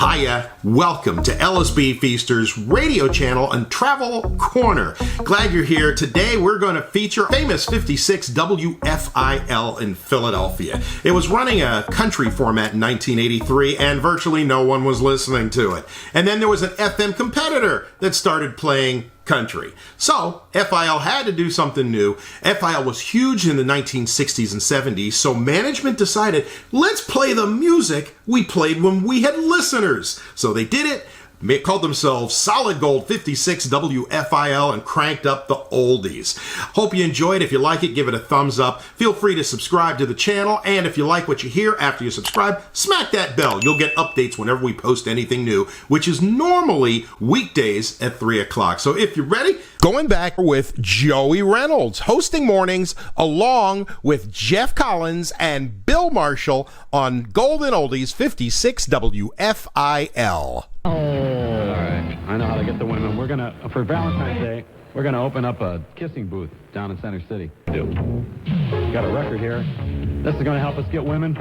Hiya, welcome to LSB Feaster's radio channel and Travel Corner. Glad you're here. Today we're going to feature famous 56 WFIL in Philadelphia. It was running a country format in 1983 and virtually no one was listening to it. And then there was an FM competitor that started playing country. So FIL had to do something new. FIL was huge in the 1960s and 70s, so management decided, let's play the music we played when we had listeners. So they did it. They called themselves Solid Gold 56 WFIL and cranked up the oldies. Hope you enjoyed. If you like it, give it a thumbs up. Feel free to subscribe to the channel. And if you like what you hear after you subscribe, smack that bell. You'll get updates whenever we post anything new, which is normally weekdays at 3 o'clock. So if you're ready, going back with Joey Reynolds, hosting mornings along with Jeff Collins and Bill Marshall on Golden Oldies 56 WFIL. All right, I know how to get the women. We're gonna, for Valentine's Day, we're gonna open up a kissing booth down in Center City. Got a record here. This is gonna help us get women.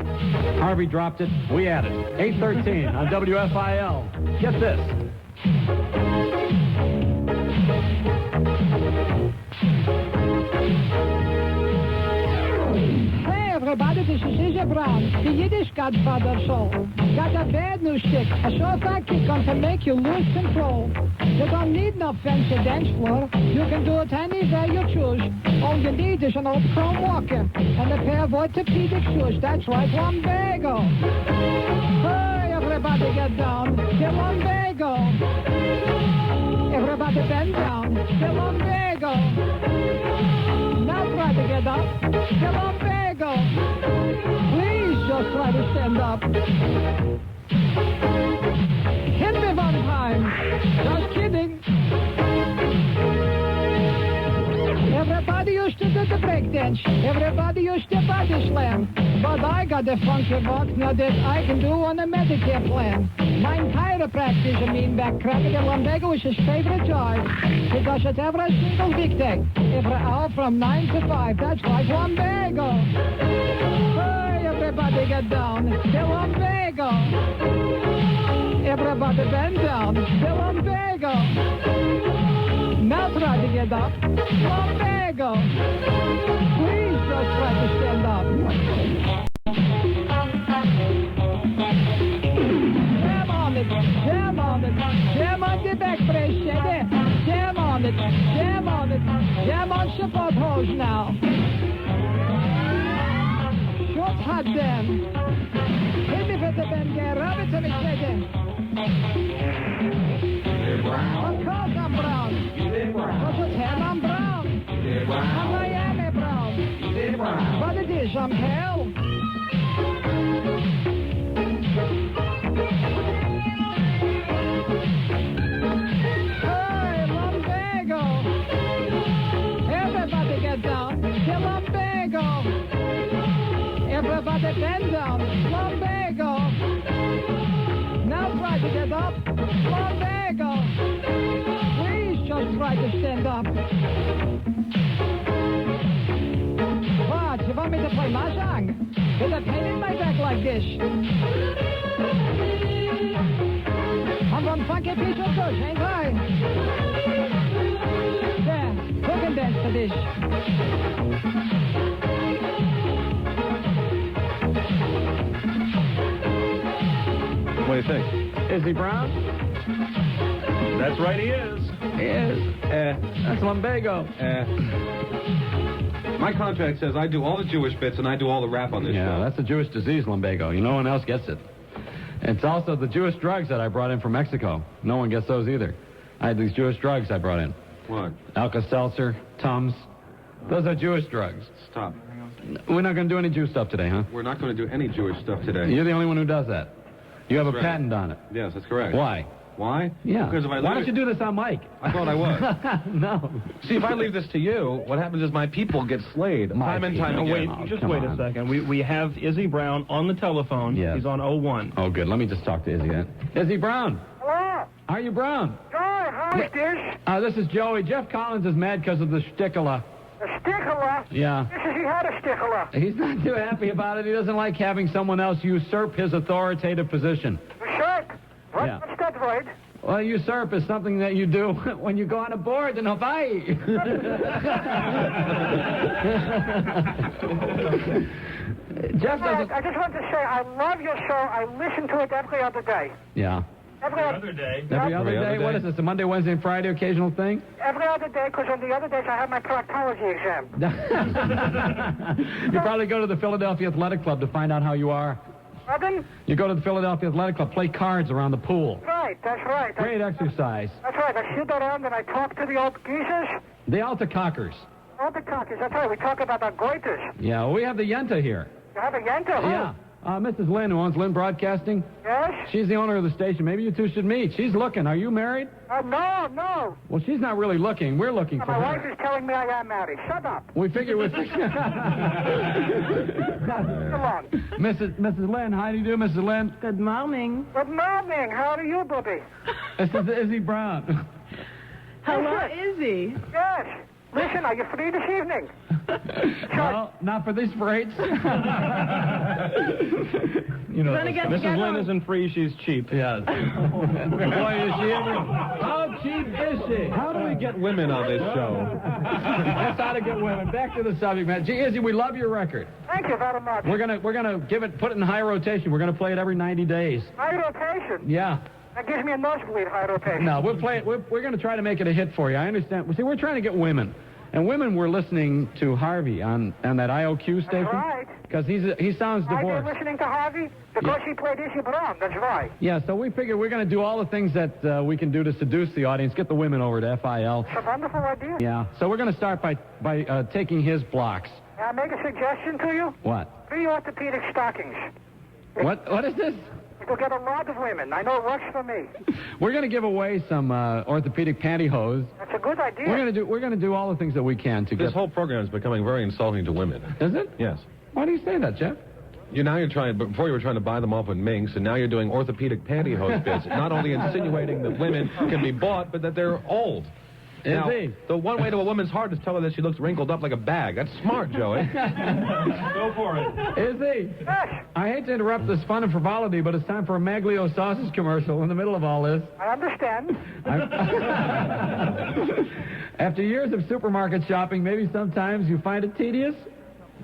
Harvey dropped it. We added 8:13 on WFIL. Get this. Everybody, this is Izzy Brown, the Yiddish Godfather show. Got a bad news stick, a short sidekick going to make you lose control. You don't need no fancy dance floor. You can do it anywhere you choose. All you need is an old chrome walker and a pair of orthopedic shoes. That's right, lumbago. Hey, everybody get down. Get lumbago. Everybody bend down. Get lumbago. Now try to get up. Get lumbago. Please just try to stand up. Hit me one time. Just kidding. Everybody used to do the breakdance. Everybody used to body slam. But I got the funky box now that I can do on a Medicare plan. Mein chiropractor, a mean back cracker, the lumbago is his favorite job. He does it every single weekday, every hour from 9 to 5. That's right, lumbago. Hey, everybody get down. The lumbago. Everybody bend down. The lumbago. Now try to get up. Lumbago. Please just try to stand up. Jam on it. Jam on it. Jam on the back brace, steady. Jam on it. Jam on it. Jam on support hose now. Short hot jam. Hit me with the bend there. Rub it to me, steady. Of course I'm brown. Because it's hell, I'm brown. I'm Miami brown. But it is, I'm pale. Hey, lumbago. Everybody get down. Get lumbago. Everybody bend down. Lumbago. Now try to get up. Lumbago. Please just try to stand up. What? You want me to play mahjong? With a pain in my back like this? I'm one funky piece of bush, ain't I? There, who can dance to this? What do you think? Is he Brown? That's right, he is. He is. That's lumbago. My contract says I do all the Jewish bits and I do all the rap on this show. Yeah, that's a Jewish disease, lumbago. No one else gets it. It's also the Jewish drugs that I brought in from Mexico. No one gets those either. I had these Jewish drugs I brought in. What? Alka-Seltzer, Tums. Those are Jewish drugs. Stop. We're not going to do any Jew stuff today, huh? We're not going to do any Jewish stuff today. You're the only one who does that. You have a That's right. patent on it. Yes, that's correct. Why? Why? Yeah. Because if I Why leave don't you do this on mic? I thought I was. No. See, if I leave this to you, what happens is my people get slayed time and time again. Wait, come wait on. a second. We have Izzy Brown on the telephone. Yes. He's on 01. Oh, good. Let me just talk to Izzy then. Izzy Brown. Hello? Are you Brown? Hi, how is this? This is Joey. Jeff Collins is mad because of the shtickler. A stickler? Yeah. This is he had a stickler. He's not too happy about it. He doesn't like having someone else usurp his authoritative position. Sure. What? Yeah. What's that word? Well, usurp is something that you do when you go on a board in Hawaii. Jeff doesn't... I just want to say I love your show. I listen to it every other day. Yeah. Every other day. Every other day? What is this, a Monday, Wednesday, and Friday occasional thing? Every other day, because on the other days I have my proctology exam. You probably go to the Philadelphia Athletic Club to find out how you are. Pardon? You go to the Philadelphia Athletic Club, play cards around the pool. Right, that's right. Great exercise. That's right. I sit around and I talk to the old geezers. The Alta Cockers. All the cockers. That's right. We talk about our goiters. Yeah, well, we have the Yenta here. You have a Yenta? Yeah. Mrs. Lynn, who owns Lynn Broadcasting. Yes? She's the owner of the station. Maybe you two should meet. She's looking. Are you married? No. Well, she's not really looking. We're looking for My her. wife is telling me I am married. Shut up. We figure with... Come on. Mrs. Lynn, how do you do, Mrs. Lynn? Good morning. Good morning. How are you, Bobby? This is Izzy Brown. Hello, Izzy. Yes. Listen, are you free this evening? Well, not for these freights. You know, Gonna get Mrs. together. Lynn isn't free, she's cheap. yes. Boy, is she ever... How cheap is she? How do we get women on this show? That's how to get women. Back to the subject, man. Gee, Izzy, we love your record. Thank you very much. We're gonna put it in high rotation. We're gonna play it every 90 days. High rotation. Yeah. That gives me a nosebleed, high rotation. No, we'll play it. We're gonna try to make it a hit for you. I understand. See, we're trying to get women, and women were listening to Harvey on that IOQ station. That's right. Because he sounds Are you divorced. listening to Harvey? Because he played Izzy Brown. That's right. Yeah, so we figure we're going to do all the things that we can do to seduce the audience, get the women over to FIL. It's a wonderful idea. Yeah, so we're going to start by taking his blocks. May I make a suggestion to you? What? 3 orthopedic stockings. What is this? You'll get a lot of women. I know it works for me. We're going to give away some orthopedic pantyhose. That's a good idea. We're going to do all the things that we can to This get... whole program is becoming very insulting to women. Is it? Yes. Why do you say that, Jeff? You're trying, before you were trying to buy them off with minks, and now you're doing orthopedic pantyhose bits, not only insinuating that women can be bought, but that they're old. Now, the one way to a woman's heart is tell her that she looks wrinkled up like a bag. That's smart, Joey. Go for it. Izzy, Yes, I hate to interrupt this fun and frivolity, but it's time for a Maglio sausage commercial in the middle of all this. I understand. After years of supermarket shopping, maybe sometimes you find it tedious?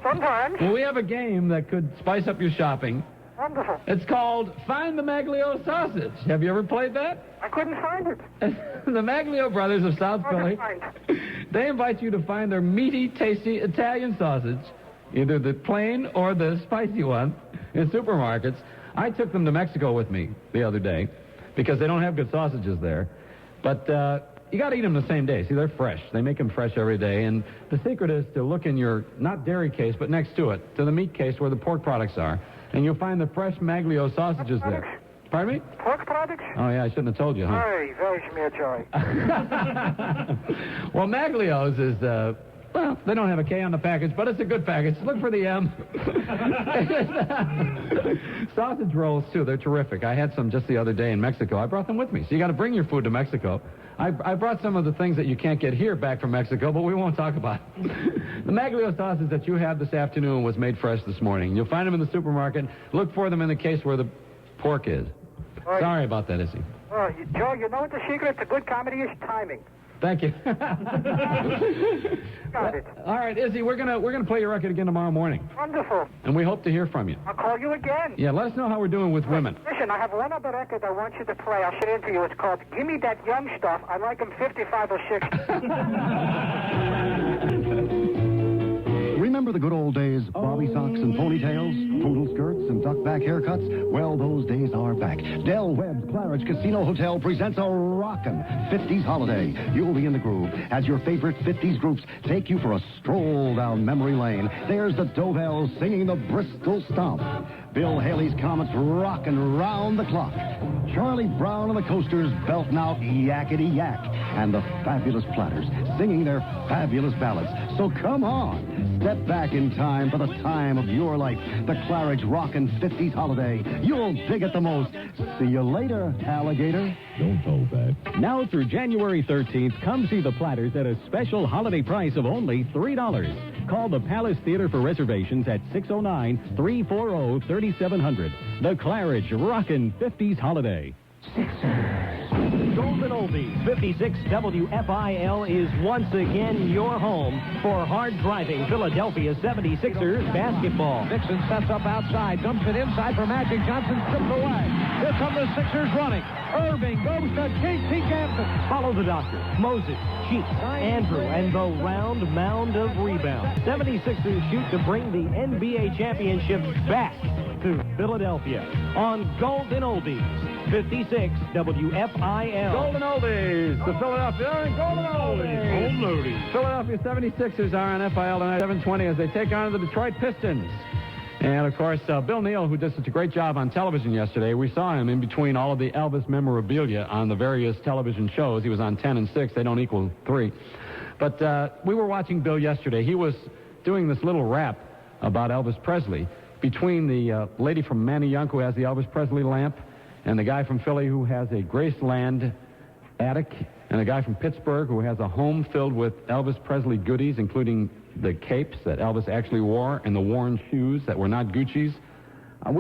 Sometimes. Well, we have a game that could spice up your shopping. Wonderful. It's called Find the Maglio Sausage. Have you ever played that? I couldn't find it. The Maglio brothers of South Philly, they invite you to find their meaty, tasty Italian sausage, either the plain or the spicy one, in supermarkets. I took them to Mexico with me the other day because they don't have good sausages there. But you got to eat them the same day. See, they're fresh. They make them fresh every day. And the secret is to look in your, not dairy case, but next to it, to the meat case where the pork products are. And you'll find the fresh Maglio sausages there. Pardon me? Pork products? Oh, yeah, I shouldn't have told you, huh? Very, very smear joy. Well, Maglio's is, well, they don't have a K on the package, but it's a good package. Look for the M. Sausage rolls, too. They're terrific. I had some just the other day in Mexico. I brought them with me. So you got to bring your food to Mexico. I brought some of the things that you can't get here back from Mexico, but we won't talk about it. The Maglio sausage that you had this afternoon was made fresh this morning. You'll find them in the supermarket. Look for them in the case where the pork is. Right. Sorry about that, Izzy. Oh, Joe, you know what the secret to good comedy is? Timing. Thank you. Got it. All right, Izzy, we're gonna play your record again tomorrow morning, Wonderful. and we hope to hear from you. I'll call you again. Yeah, let us know how we're doing with women. Listen, I have one other record I want you to play. I'll sit into you. It's called Gimme That Young Stuff. I like 'em 55 or 60. Remember the good old days, bobby socks and ponytails, poodle skirts and duck-back haircuts? Well, those days are back. Del Webb's Claridge Casino Hotel presents a rockin' 50s holiday. You'll be in the groove as your favorite 50s groups take you for a stroll down memory lane. There's the Dovels singing the Bristol Stomp. Bill Haley's Comets rockin' round the clock. Charlie Brown and the Coasters belting out Yakety Yak. And the Fabulous Platters singing their fabulous ballads. So come on, step back in time for the time of your life. The Claridge Rockin' 50s holiday. You'll dig it the most. See you later, alligator. Don't hold back. Now through January 13th, come see the Platters at a special holiday price of only $3. Call the Palace Theater for reservations at 609-340-3700. The Claridge Rockin' 50s Holiday. 76ers. Golden Oldies, 56 WFIL is once again your home for hard-driving Philadelphia 76ers basketball. Dixon sets up outside, dumps it inside for Magic Johnson, stripped away. Here come the Sixers running. Irving goes to J.T. Jansen. Follow the doctor, Moses, Cheeks, Andrew, and the round mound of rebounds. 76ers shoot to bring the NBA championship back to Philadelphia on Golden Oldies, 56 WFIL. Golden Oldies, the Philadelphia Golden Oldies. Golden Oldies. Philadelphia 76ers are on FIL tonight, 7:20, as they take on the Detroit Pistons. And, of course, Bill Neal, who did such a great job on television yesterday, we saw him in between all of the Elvis memorabilia on the various television shows. He was on 10 and 6. They don't equal 3. But we were watching Bill yesterday. He was doing this little rap about Elvis Presley between the lady from Manayunk who has the Elvis Presley lamp and the guy from Philly who has a Graceland attic and a guy from Pittsburgh who has a home filled with Elvis Presley goodies, including the capes that Elvis actually wore and the worn shoes that were not Gucci's. I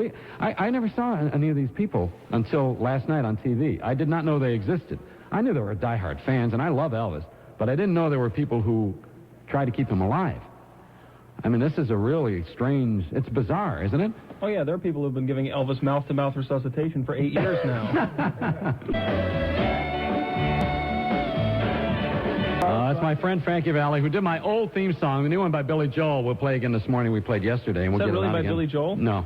never saw any of these people until last night on TV. I did not know they existed. I knew there were diehard fans, and I love Elvis, but I didn't know there were people who tried to keep him alive. I mean, this is a really strange, it's bizarre, isn't it? Oh, yeah, there are people who have been giving Elvis mouth-to-mouth resuscitation for 8 years now. That's my friend Frankie Valli, who did my old theme song. The new one by Billy Joel we'll play again this morning. We played yesterday. And we'll Is that get really it on by again. Billy Joel? No.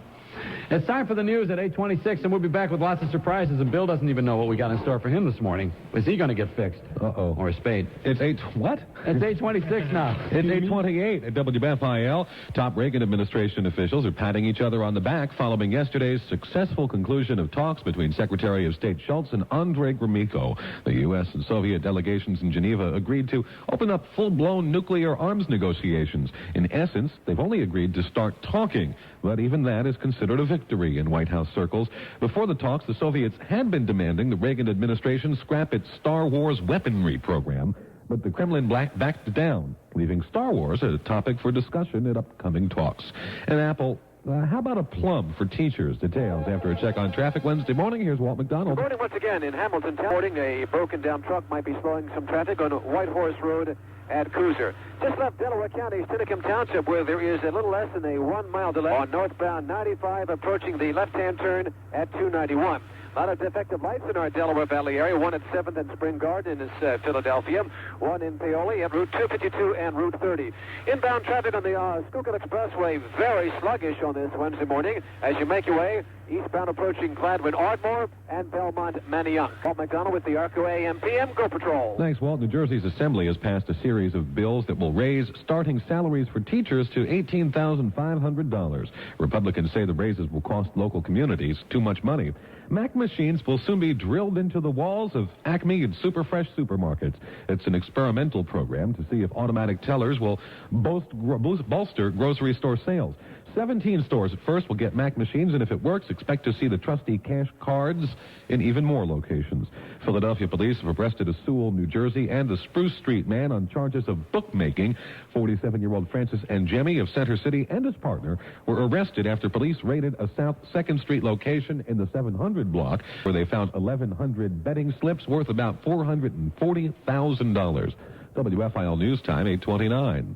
It's time for the news at 8:26, and we'll be back with lots of surprises, and Bill doesn't even know what we got in store for him this morning. Is he going to get fixed? Uh-oh. Or spayed? It's It's 8:26 now. It's 8:28 at WFIL. Top Reagan administration officials are patting each other on the back following yesterday's successful conclusion of talks between Secretary of State Schultz and Andrei Gromyko. The U.S. and Soviet delegations in Geneva agreed to open up full-blown nuclear arms negotiations. In essence, they've only agreed to start talking, but even that is considered a victory in White House circles. Before the talks, the Soviets had been demanding the Reagan administration scrap its Star Wars weaponry program, but the Kremlin backed down, leaving Star Wars a topic for discussion at upcoming talks. And Apple, how about a plum for teachers? Details after a check on traffic Wednesday morning. Here's Walt McDonald. Good morning once again in Hamilton. Reporting a broken-down truck might be slowing some traffic on White Horse Road at Cruiser. Just left Delaware County's Tinicum Township, where there is a little less than a 1 mile delay on northbound 95 approaching the left-hand turn at 291. A lot of defective lights in our Delaware Valley area, one at 7th and Spring Garden in Philadelphia, one in Paoli at Route 252 and Route 30. Inbound traffic on the Schuylkill Expressway, very sluggish on this Wednesday morning as you make your way eastbound approaching Gladwin Ardmore and Belmont Manayunk. Walt McDonald with the ARCO AM/PM Go Patrol. Thanks, Walt. New Jersey's Assembly has passed a series of bills that will raise starting salaries for teachers to $18,500. Republicans say the raises will cost local communities too much money. Mac machines will soon be drilled into the walls of Acme and Superfresh supermarkets. It's an experimental program to see if automatic tellers will bolster grocery store sales. 17 stores at first will get Mac machines, and if it works, expect to see the trusty cash cards in even more locations. Philadelphia police have arrested a Sewell, New Jersey, and a Spruce Street man on charges of bookmaking. 47-year-old Francis Angemi of Center City and his partner were arrested after police raided a South 2nd Street location in the 700 block, where they found 1,100 betting slips worth about $440,000. WFIL News Time, 8:29.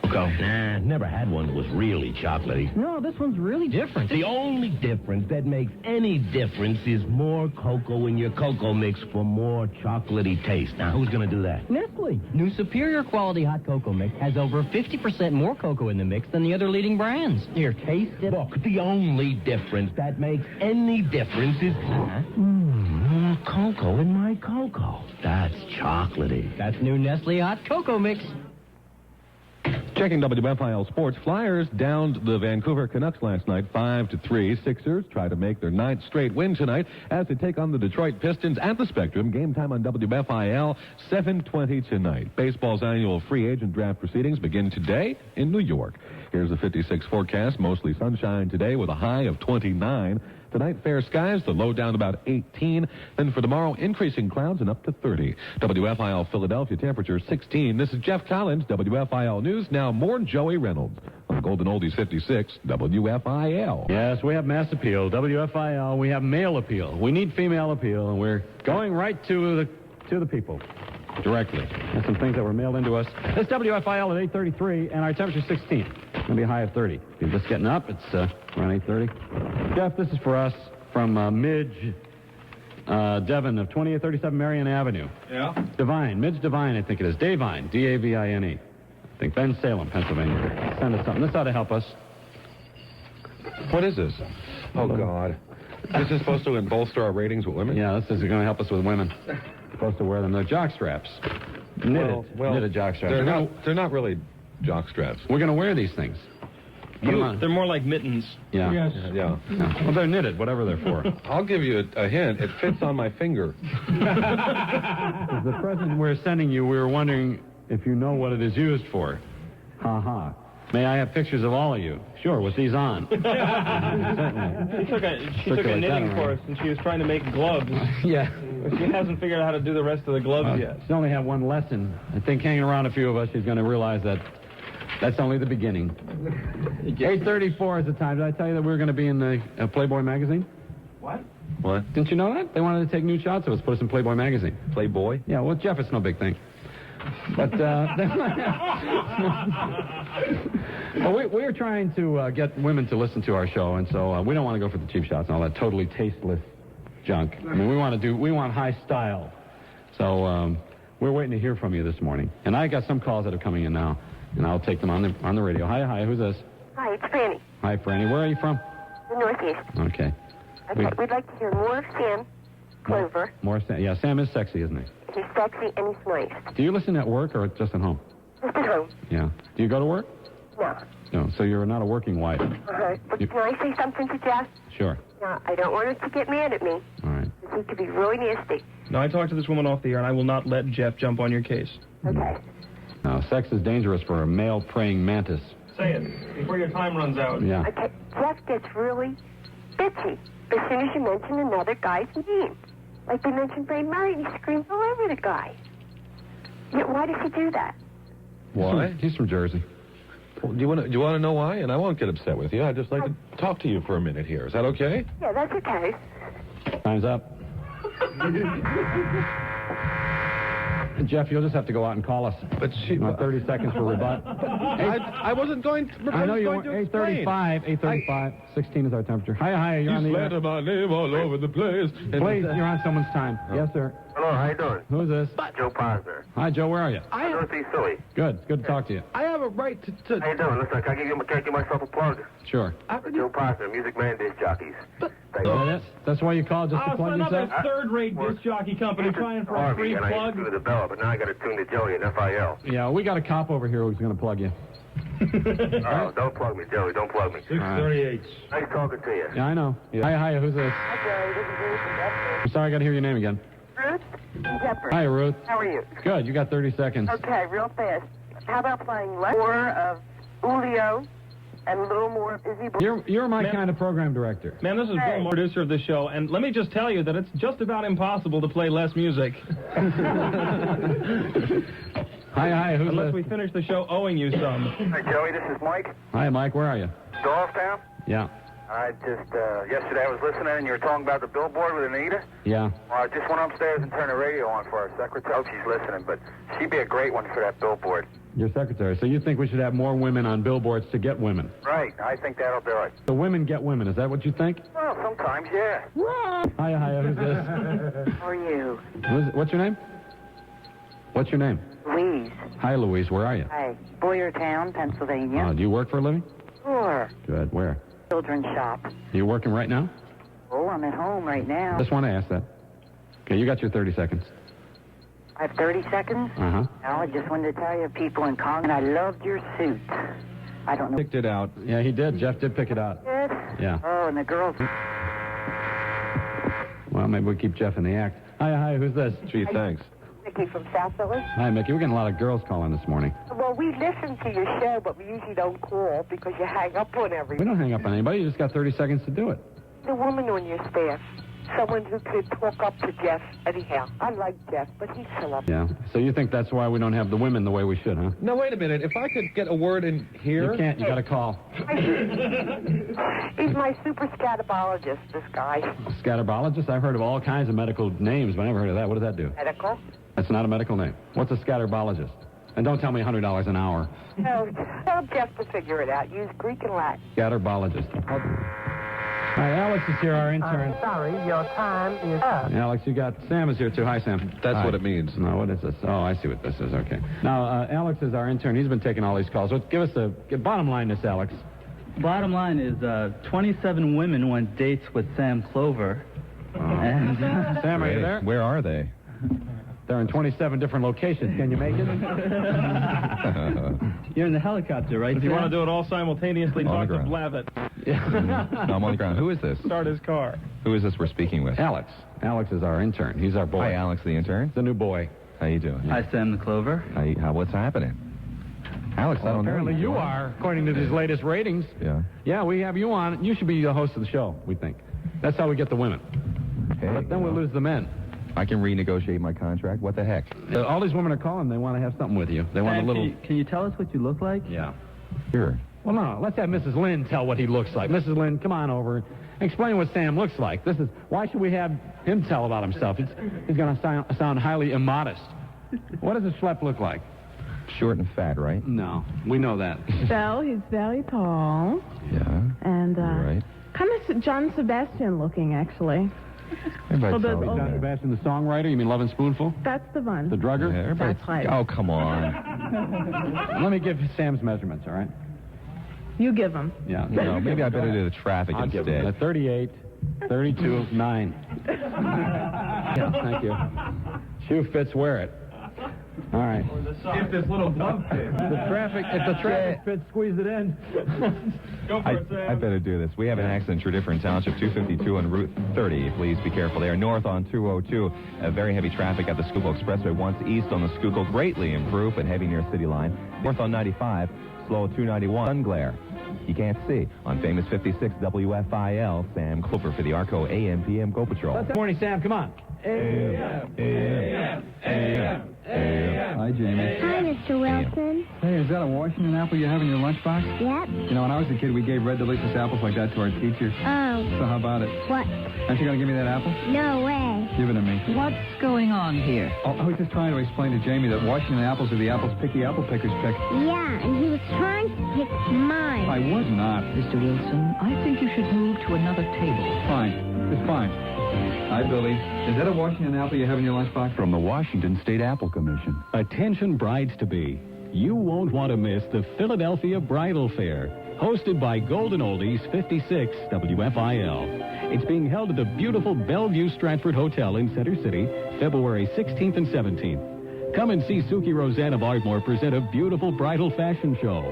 Nah, never had one that was really chocolatey. No, this one's really different. The only difference that makes any difference is more cocoa in your cocoa mix for more chocolatey taste. Now, who's going to do that? Nestle. New superior quality hot cocoa mix has over 50% more cocoa in the mix than the other leading brands. Here, taste it. Look, the only difference that makes any difference is... more cocoa in my cocoa. That's chocolatey. That's new Nestle hot cocoa mix. Checking WFIL Sports, Flyers downed the Vancouver Canucks last night 5-3. Sixers try to make their 9th straight win tonight as they take on the Detroit Pistons at the Spectrum. Game time on WFIL, 7:20 tonight. Baseball's annual free agent draft proceedings begin today in New York. Here's the 56 forecast. Mostly sunshine today with a high of 29. Tonight, fair skies, the low down about 18. Then for tomorrow, increasing clouds and up to 30. WFIL Philadelphia temperature 16. This is Jeff Collins, WFIL News. Now more Joey Reynolds. Golden Oldies 56, WFIL. Yes, we have mass appeal, WFIL. We have male appeal. We need female appeal, and we're going right to the people directly. There's some things that were mailed into us. It's WFIL at 8:33, and our temperature 16. It's going to be a high of 30. If you're just getting up, it's around 8:30. Jeff, this is for us from Midge Devin of 2837 Marion Avenue. Yeah? Divine, Midge Divine, I think it is. Davine, D-A-V-I-N-E. I think Ben Salem, Pennsylvania. Send us something. This ought to help us. What is this? Oh, God. This is supposed to bolster our ratings with women? Yeah, this is going to help us with women. Supposed to wear them. They're jock straps. Knitted jock straps. They're not really jock straps. We're going to wear these things. They're more like mittens. Yeah. Yes. Yeah. Well, they're knitted, whatever they're for. I'll give you a hint. It fits on my finger. The present we're sending you, we were wondering if you know what it is used for. Ha-ha. May I have pictures of all of you? Sure, with these on. She took a knitting course, and she was trying to make gloves. Yeah. But she hasn't figured out how to do the rest of the gloves yet. She's only had one lesson. I think hanging around a few of us, she's going to realize that that's only the beginning. 8:34 is the time. Did I tell you that we were going to be in the Playboy magazine? What? What? Didn't you know that? They wanted to take nude shots of us, put us in Playboy magazine. Playboy? Yeah, well, Jeff, it's no big thing. But we're trying to get women to listen to our show, and so we don't want to go for the cheap shots and all that totally tasteless junk. I mean, we want high style. So we're waiting to hear from you this morning. And I got some calls that are coming in now, and I'll take them on the radio. Hi, who's this? Hi, it's Franny. Hi, Franny. Where are you from? The Northeast. Okay. We'd like to hear more of Sam Clover. More Sam. Yeah, Sam is sexy, isn't he? He's sexy and he's nice. Do you listen at work or just at home? Just at home. Yeah. Do you go to work? No. No. So you're not a working wife. But can I say something to Jeff? Sure. No, I don't want him to get mad at me. All right. He could be really nasty. No, I talked to this woman off the air, and I will not let Jeff jump on your case. Okay. Now, sex is dangerous for a male praying mantis. Say it before your time runs out. Yeah. Okay. Jeff gets really bitchy as soon as you mention another guy's name. Like they mentioned Ray Murray, and he screams all over the guy. Yeah, why does he do that? Why? He's from Jersey. Well, do you want to know why? And I won't get upset with you. I'd just like to talk to you for a minute here. Is that okay? Yeah, that's okay. Time's up. Jeff, you'll just have to go out and call us. But she... 30 seconds for rebut. I wasn't going to... I know you weren't. 8:35. 16 is our temperature. Hi, you're on the air. My name all over the place. Please, you're on someone's time. Yes, sir. Hello, how you doing? Who's this? Joe Posner. Hi, Joe, where are you? Northeast Philly. Good to talk to you. I have a right to... How you doing? Listen, can I give myself a plug? Sure. Joe Posner, Music Man Disc Jockeys. Thank you. That's why you called, just to plug yourself? Another third-rate disc jockey company trying for a free and plug. I used to do the bell, but now I got to tune to Joey at FIL. Yeah, we got a cop over here who's going to plug you. Oh, don't plug me, Joey. Don't plug me. 638. Nice talking to you. Yeah, I know. Yeah. Hi, who's this? Hi, Joey. This is Ruth from Bedford. I'm sorry, I got to hear your name again. Ruth from Bedford. Hi, Ruth. How are you? Good. You got 30 seconds. Okay, real fast. How about playing less more of Julio and a little more of Izzy? You're my kind of program director. Man, this is Bill Moore, producer of this show, and let me just tell you that it's just about impossible to play less music. Hi, who's Unless this? we finish the show owing you some. Hi, Joey. This is Mike. Hi, Mike. Where are you? Dollstown. Yeah. I just, yesterday I was listening and you were talking about the billboard with Anita. Yeah. Well, I just went upstairs and turned the radio on for our secretary. I hope she's listening, but she'd be a great one for that billboard. Your secretary. So you think we should have more women on billboards to get women? Right. I think that'll do it. The women get women. Is that what you think? Well, sometimes, yeah. Hi, who's this? How are you? What's your name? What's your name? Louise. Hi, Louise. Where are you? Hi. Boyertown, Pennsylvania. Do you work for a living? Sure. Good. Where? Children's shop. Are you working right now? Oh, I'm at home right now. Just want to ask that. Okay, you got your 30 seconds. I have 30 seconds? Uh-huh. Well, I just wanted to tell you, people in Congress, I loved your suit. I don't know. Picked it out. Yeah, he did. Jeff did pick it out. Good? Yeah. Oh, and the girls. Well, maybe we'll keep Jeff in the act. Hi, who's this? Gee, thanks. Mickey from South Philly. Hi, Mickey. We're getting a lot of girls calling this morning. Well, we listen to your show, but we usually don't call because you hang up on We everything. don't hang up on anybody. You just got 30 seconds to do it. The woman on your staff, someone who could talk up to Jeff. Anyhow, I like Jeff, but he's so up. Yeah. So you think that's why we don't have the women the way we should, huh? No, wait a minute. If I could get a word in here... You can't. You got to call. He's my super scatabologist, this guy. Scatterbologist? I've heard of all kinds of medical names, but I never heard of that. What does that do? Medical? That's not a medical name. What's a scatterbologist? And don't tell me $100 an hour. No, tell Jeff to figure it out. Use Greek and Latin. Scatterbologist. Hi, Alex is here, our intern. I'm sorry, your time is up. Alex, you got Sam is here too. Hi, Sam. That's Hi. what it means. No, what is this? Oh, I see what this is. Okay. Now, Alex is our intern. He's been taking all these calls. Give us the bottom line, this, Alex. Bottom line is 27 women went dates with Sam Clover. And, Sam, are you there? Where are they? They're in 27 different locations. Can you make it? You're in the helicopter, right? If you Sam? want to do it all simultaneously, On the talk to ground. Blavitt. No, I'm on the ground. Who is this? Start his car. Who is this we're speaking with? Alex. Alex is our intern. He's our boy. Hi, Alex, the intern. The new boy. How you doing? Hi, Sam the Clover. What's happening? Alex, I don't Apparently know. you are, according to these latest ratings. Yeah. Yeah, we have you on. You should be the host of the show, we think. That's how we get the women. Hey, But then we'll lose the men. I can renegotiate my contract. What the heck? All these women are calling. They want to have something with you. They want a Sam, little... Can you tell us what you look like? Yeah. Sure. Well, no. Let's have Mrs. Lynn tell what he looks like. Mrs. Lynn, come on over. Explain what Sam looks like. Why should we have him tell about himself? He's going to sound highly immodest. What does a schlep look like? Short and fat, right? No. We know that. Well, he's very tall. Yeah. And, right. kind of John Sebastian looking, actually. Everybody Well, tells John me that. Sebastian, the songwriter? You mean Lovin' Spoonful? That's the one. The drugger? Yeah, everybody- That's right. Oh, come on. Let me give Sam's measurements, all right? You give him. Yeah. No, maybe I better do the traffic I'll give him instead. a 38, 32, 9. Yeah, thank you. Shoe fits, wear it. All right. If this little glove fits. If the traffic fits, squeeze it in. Go for it, Sam. I better do this. We have an accident in Different Township, 252 on Route 30. Please be careful there. North on 202, very heavy traffic at the Schuylkill Expressway. Once east on the Schuylkill, greatly improved, but heavy near City Line. North on 95, slow at 291. Sun glare. You can't see. On Famous 56 WFIL, Sam Clover for the ARCO AM/PM Go Patrol. Good morning, Sam. Come on. Hi, Jamie. Hi, Mr. Wilson. Hey, is that a Washington apple you have in your lunchbox? Yep. You know, when I was a kid, we gave red delicious apples like that to our teacher. Oh. So how about it? What? Aren't you going to give me that apple? No way. Give it to me. What's going on here? Oh, I was just trying to explain to Jamie that Washington apples are the apples picky apple pickers pick. Yeah, and he was trying to pick mine. I was not. Mr. Wilson, I think you should move to another table. Fine. It's fine. Hi, Billy. Is that a Washington apple you have in your lunchbox? From the Washington State Apple Commission. Attention brides-to-be. You won't want to miss the Philadelphia Bridal Fair, hosted by Golden Oldies 56 WFIL. It's being held at the beautiful Bellevue Stratford Hotel in Center City, February 16th and 17th. Come and see Suki Rosanna of Ardmore present a beautiful bridal fashion show.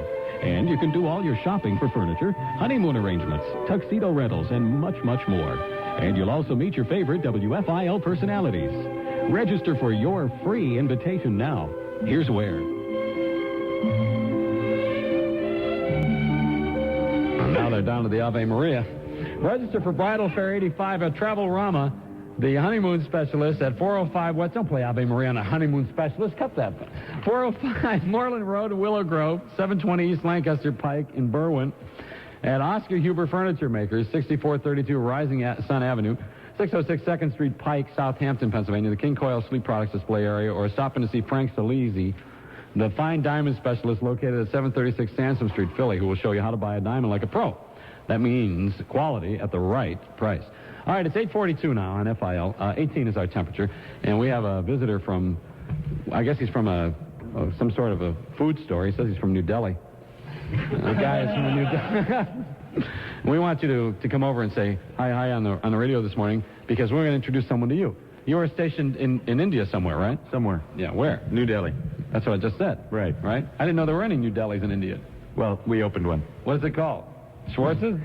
And you can do all your shopping for furniture, honeymoon arrangements, tuxedo rentals, and much, much more. And you'll also meet your favorite WFIL personalities. Register for your free invitation now. Here's where. Now they're down to the Ave Maria. Register for Bridal Fair 85 at Travel-Rama, the honeymoon specialist at 405 West. Don't play Ave Maria on a honeymoon specialist. Cut that. 405 Moreland Road, Willow Grove, 720 East Lancaster Pike in Berwyn. At Oscar Huber Furniture Makers, 6432 Rising Sun Avenue, 606 2nd Street Pike, Southampton, Pennsylvania, the King Coil Sleep Products Display Area, or stop in to see Frank Salesi, the fine diamond specialist located at 736 Sansom Street, Philly, who will show you how to buy a diamond like a pro. That means quality at the right price. All right, it's 8:42 now on FIL. 18 is our temperature, and we have a visitor from, I guess he's from some sort of a food store. He says he's from New Delhi. The guy is from New Delhi. We want you to come over and say hi on the radio this morning, because we're going to introduce someone to you. You were stationed in India somewhere, right? Somewhere. Yeah, where? New Delhi. That's what I just said. Right. Right? I didn't know there were any New Delhis in India. Well, we opened one. What is it called? Schwartz's?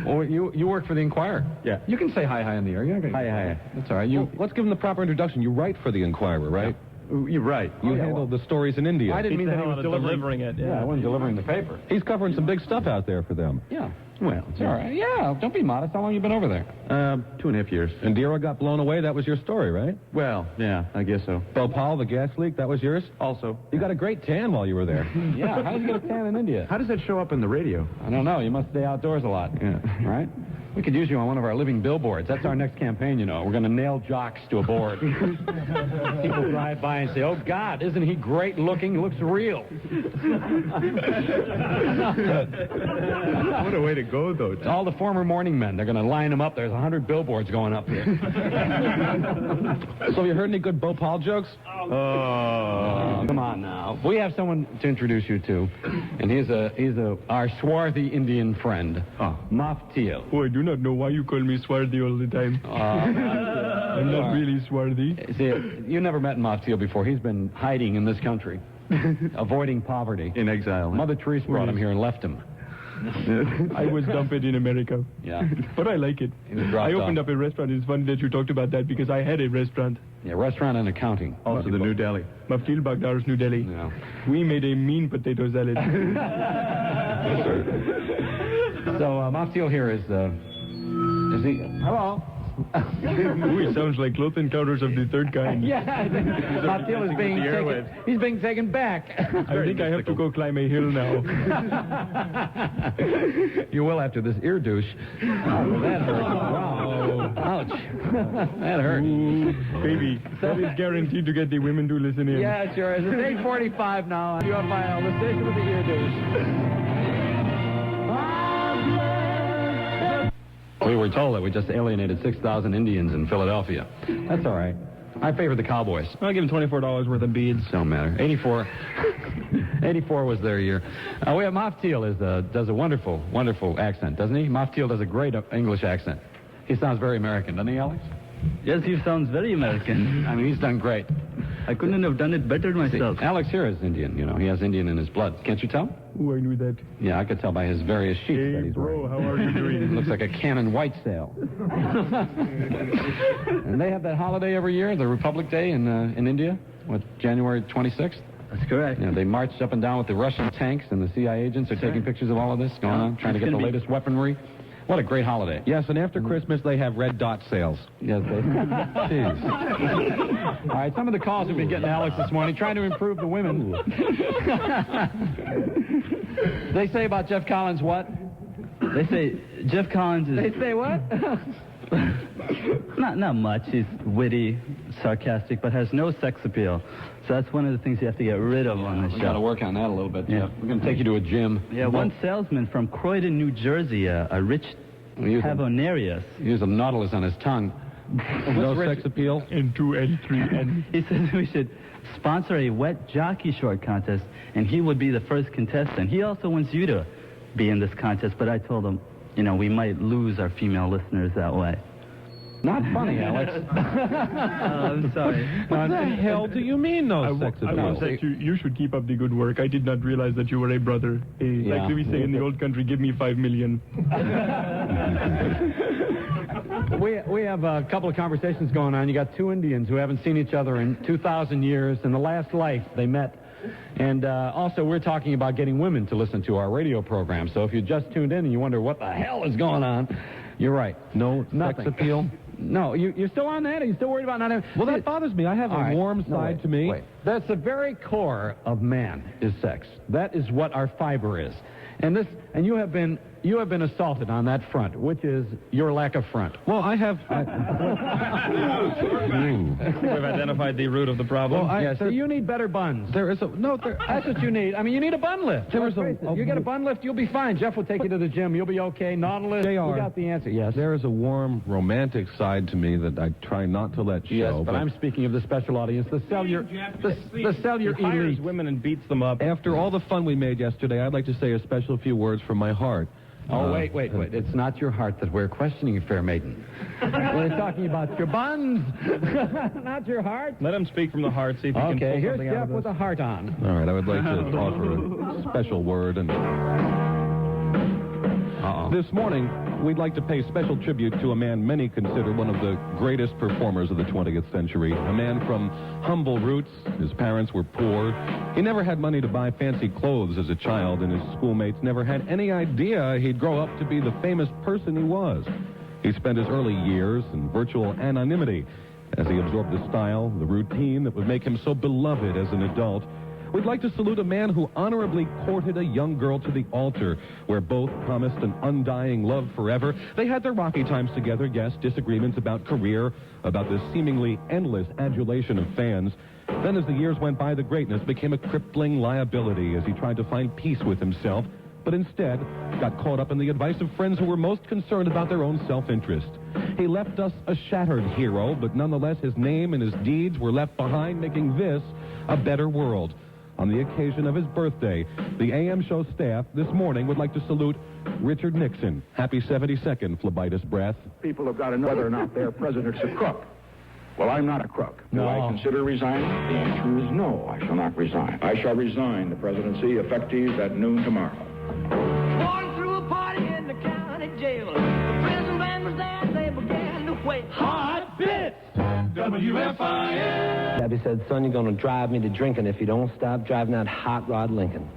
Well, you work for the Inquirer. Yeah. You can say hi on the air. Hi. That's all right. Let's give him the proper introduction. You write for the Inquirer, right? You're right. You handled the stories in India. I didn't mean that he was delivering it. Yeah, I wasn't delivering the paper. He's covering some big stuff out there for them. Yeah. Well, it's all right. Yeah, don't be modest. How long you been over there? 2.5 years. Indira got blown away. That was your story, right? Well, yeah, I guess so. Bhopal, the gas leak, that was yours? Also. You got a great tan while you were there. Yeah, how did you get a tan in India? How does that show up in the radio? I don't know. You must stay outdoors a lot. Yeah. Right? We could use you on one of our living billboards. That's our next campaign, you know. We're going to nail jocks to a board. People drive by and say, oh, God, isn't he great looking? He looks real. What a way to go, though. All the former morning men, they're going to line them up. There's 100 billboards going up here. So you heard any good Bhopal jokes? Oh, come on now. We have someone to introduce you to, and he's our swarthy Indian friend, Maftil. Oh, I do not know why you call me swarthy all the time. I'm not really swarthy. See, you never met Maftil before. He's been hiding in this country, avoiding poverty. In exile. Mother Teresa brought him here and left him. I was dumped in America. Yeah. But I like it. I opened up a restaurant. It's funny that you talked about that because I had a restaurant. Yeah, restaurant and accounting. Also the New Delhi. Maftil Bagdar's New Delhi. Yeah. We made a mean potato salad. So Maftil here is he? Hello. Ooh, he sounds like Close Encounters of the Third Kind. Yeah, Maftil is being taken. He's being taken back. I think I have to go climb a hill now. You will after this ear douche. Oh, that hurt. Wow. Ouch. That hurt. Ooh, baby, that is guaranteed to get the women to listen in. Yeah, sure is. It's 8:45 now on WFIL, the station with the ear douche. We were told that we just alienated 6,000 Indians in Philadelphia. That's all right. I favor the Cowboys. I'll give them $24 worth of beads. Don't matter. 84 was their year. We have Maftil does a wonderful, wonderful accent, doesn't he? Maftil does a great English accent. He sounds very American, doesn't he, Alex? Yes, he sounds very American. I mean, he's done great. I couldn't have done it better myself. See, Alex here is Indian, you know. He has Indian in his blood. Can't you tell? Ooh, I knew that. Yeah, I could tell by his various sheets that he's wearing. Bro, how are you doing? Looks like a cannon white sail. And they have that holiday every year, the Republic Day in India, January 26th? That's correct. Yeah, they marched up and down with the Russian tanks, and the CIA agents are taking pictures of all of this going on, trying to get the latest weaponry. What a great holiday. Yes, and after Christmas, they have red dot sales. Yes, they Jeez. All right, some of the calls we've been getting Alex this morning, trying to improve the women. They say about Jeff Collins what? They say Jeff Collins is... They say what? Not much. He's witty, sarcastic, but has no sex appeal. So that's one of the things you have to get rid of on this show. We've got to work on that a little bit, Jeff. We're going to take you to a gym. Yeah, one salesman from Croydon, New Jersey, a rich Havonarius. He used a Nautilus on his tongue. No sex appeal? N2L3N. He said we should sponsor a wet jockey short contest, and he would be the first contestant. He also wants you to be in this contest, but I told him, you know, we might lose our female listeners that way. Not funny, Alex. I'm sorry. What the hell do you mean, no sex appeal? I will say you should keep up the good work. I did not realize that you were a brother. Like we say in the old country, give me $5 million. We have a couple of conversations going on. You got two Indians who haven't seen each other in 2,000 years. In the last life, they met. And also, we're talking about getting women to listen to our radio program. So if you just tuned in and you wonder what the hell is going on, you're right. No sex appeal? No, you're still on that? Are you still worried about not having... Well, that bothers me. I have a warm side to me. Wait. That's the very core of man is sex. That is what our fiber is. And you have been assaulted on that front, which is your lack of front. Well, I have... We've identified the root of the problem. Well, so you need better buns. That's what you need. I mean, you need a bun lift. You get a bun lift, you'll be fine. Jeff will take you to the gym. You'll be okay. Nautilus, we got the answer. Yes. There is a warm, romantic side to me that I try not to let show. Yes, but I'm speaking of the special audience, the cellular elite. Women and beats them up. After all the fun we made yesterday, I'd like to say a special few words from my heart. Oh, wait. It's not your heart that we're questioning, fair maiden. We're talking about your buns, not your heart. Let him speak from the heart, see if he can pull something out of this. Okay, here's Jeff with a heart on. All right, I would like to offer a special word and... This morning, we'd like to pay special tribute to a man many consider one of the greatest performers of the 20th century. A man from humble roots. His parents were poor. He never had money to buy fancy clothes as a child, and his schoolmates never had any idea he'd grow up to be the famous person he was. He spent his early years in virtual anonymity as he absorbed the style, the routine that would make him so beloved as an adult. We'd like to salute a man who honorably courted a young girl to the altar, where both promised an undying love forever. They had their rocky times together, yes, disagreements about career, about the seemingly endless adulation of fans. Then as the years went by, the greatness became a crippling liability as he tried to find peace with himself, but instead got caught up in the advice of friends who were most concerned about their own self-interest. He left us a shattered hero, but nonetheless his name and his deeds were left behind, making this a better world. On the occasion of his birthday, the AM show staff this morning would like to salute Richard Nixon. Happy 72nd, phlebitis breath. People have got to know whether or not their president's a crook. Well, I'm not a crook. Do I consider resigning? The answer is no, I shall not resign. I shall resign the presidency effective at noon tomorrow. Born through a party in the county jail. The prison band was there, they began to wait. Hot bits! WFIL! Debbie said, son, you're going to drive me to drinking if you don't stop driving that hot rod Lincoln.